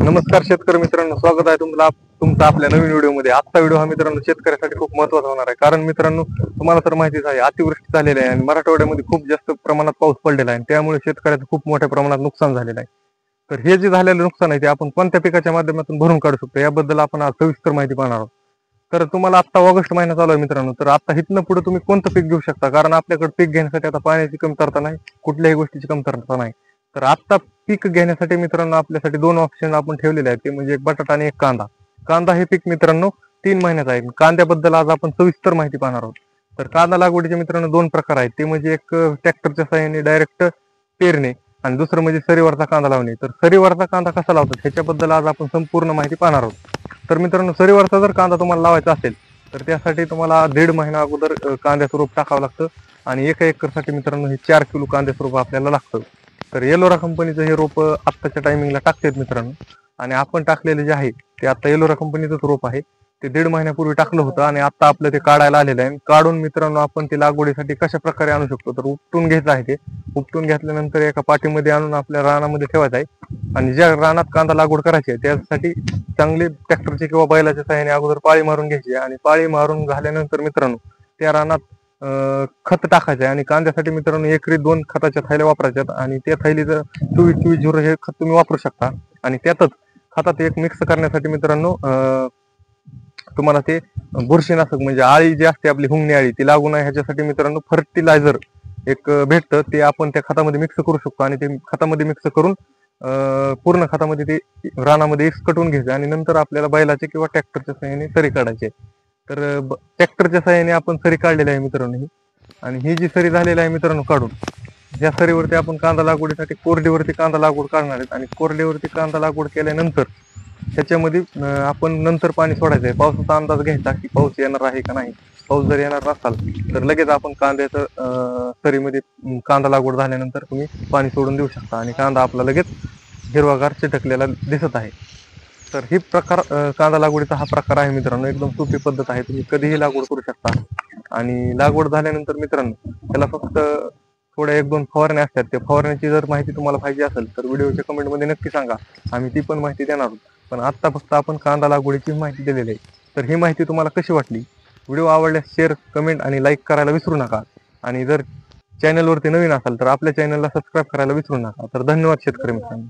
नमस्कार शेतकरी मित्रांनो, स्वागत आहे तुमचं आपल्या नवीन व्हिडिओमध्ये। आजचा व्हिडिओ हा मित्रांनो शेतकऱ्यासाठी खूप महत्त्वाचा होणार आहे, कारण मित्रांनो तुम्हाला तर माहितीच आहे, अतिवृष्टी झालेली आहे आणि मराठवाड्यामध्ये खूप जास्त प्रमाणात पाऊस पडलेला आहे, त्यामुळे शेतकऱ्याचं खूप मोठ्या प्रमाणात नुकसान झालेलं आहे। तर हे जे झालेलं नुकसान आहे ते आपण कोणत्या पिकाच्या माध्यमातून भरून काढू शकतो याबद्दल आपण आज सविस्तर माहिती पाहणार आहोत। तर तुम्हाला आता ऑगस्ट महिना चालू आहे मित्रांनो, तर आता इथनं पुढे तुम्ही कोणतं पीक घेऊ शकता, कारण आपल्याकडे पीक घेण्यासाठी आता पाण्याची कमतरता नाही, कुठल्याही गोष्टीची कमतरता नाही। तर आता पीक घेण्यासाठी मित्रांनो आपल्यासाठी दोन ऑप्शन आपण ठेवलेले आहेत, ते म्हणजे एक बटाटा आणि एक कांदा। कांदा हे पीक मित्रांनो 3 महिन्यात आहे। कांद्याबद्दल आज आपण सविस्तर माहिती पाहणार आहोत। तर कांदा लागवडीचे मित्रांनो दोन प्रकार आहेत, ते म्हणजे एक ट्रॅक्टरच्या साहाय्याने डायरेक्ट पेरणे आणि दुसरं म्हणजे सरीवरचा कांदा लावणे। तर सरीवरचा कांदा कसा लावतात ह्याच्याबद्दल आज आपण संपूर्ण माहिती पाहणार आहोत। तर मित्रांनो सरीवरचा जर कांदा तुम्हाला लावायचा असेल तर त्यासाठी तुम्हाला 1.5 महिना अगोदर कांद्याचं रोप टाकावं लागतं आणि 1 एकरसाठी मित्रांनो हे 4 किलो कांद्याचं रोप आपल्याला लागतं। तर येलोरा कंपनीचं हे रोप आत्ताच्या टायमिंगला टाकतात मित्रांनो, आणि आपण टाकलेले जे आहे ते आता येलोरा कंपनीचंच रोप आहे। ते 1.5 महिन्यापूर्वी टाकलं होतं आणि आता आपलं ते काढायला आलेलं आहे। काढून मित्रांनो आपण ते लागवडीसाठी कशा प्रकारे आणू शकतो, तर उपटून घ्यायचं आहे। ते उपटून घेतल्यानंतर एका पाठीमध्ये आणून आपल्या रानामध्ये ठेवायचं आहे आणि ज्या रानात कांदा लागवड करायची आहे त्यासाठी चांगली ट्रॅक्टरची किंवा बैलाच्या सहाय्याने अगोदर पाळी मारून घ्यायची आणि पाळी मारून झाल्यानंतर मित्रांनो त्या रानात खत टाकायचं आणि कांद्यासाठी मित्रांनो एकरी 2 खताच्या थैल्या वापरायच्यात आणि त्या थैलीचं 24-24 हे खत तुम्ही वापरू शकता। आणि त्यातच खतात एक मिक्स करण्यासाठी मित्रांनो तुम्हाला ते बुरशीनाशक म्हणजे आळी जी असते आपली हुंगणी आळी ती लागू नये ह्याच्यासाठी मित्रांनो फर्टिलायझर एक भेटतं, ते आपण त्या खतामध्ये मिक्स करू शकतो आणि ते खतामध्ये मिक्स करून पूर्ण खतामध्ये ते रानामध्ये इसकटून घ्यायचं आणि नंतर आपल्याला बैलाचे किंवा ट्रॅक्टरच्या सहाय्याने सरी काढायचे। तर ट्रॅक्टरच्या सहाय्याने आपण सरी काढलेली आहे मित्रांनो ही, आणि ही जी सरी झालेली आहे मित्रांनो काढून ह्या सरीवरती आपण कांदा लागवडीसाठी कोरडीवरती कांदा लागवड करणार आहेत। आणि कोरडीवरती कांदा लागवड केल्यानंतर त्याच्यामध्ये आपण नंतर पाणी सोडायचं आहे। पावसाचा अंदाज घ्यायचा की पाऊस येणार आहे का नाही। पाऊस जर येणार नसाल तर लगेच आपण कांद्याचं सरीमध्ये कांदा लागवड झाल्यानंतर तुम्ही पाणी सोडून देऊ शकता आणि कांदा आपला लगेच हिरवागार चिटकलेला दिसत आहे। तर ही प्रकार कांदा लागवडीचा हा प्रकार आहे मित्रांनो, एकदम सोपी पद्धत आहे, तुम्ही कधीही लागवड करू शकता। आणि लागवड झाल्यानंतर मित्रांनो त्याला फक्त थोड्या 1-2 फवारण्या असतात, त्या फवारण्याची जर माहिती तुम्हाला पाहिजे असेल तर व्हिडिओच्या कमेंटमध्ये नक्की सांगा, आम्ही ती पण माहिती देणार आहोत। पण आता फक्त आपण कांदा लागवडीची माहिती दिलेली आहे। तर ही माहिती तुम्हाला कशी वाटली, व्हिडिओ आवडल्यास शेअर, कमेंट आणि लाईक करायला विसरू नका। आणि जर चॅनलवरती नवीन असाल तर आपल्या चॅनलला सबस्क्राईब करायला विसरू नका। तर धन्यवाद शेतकरी मित्रांनो।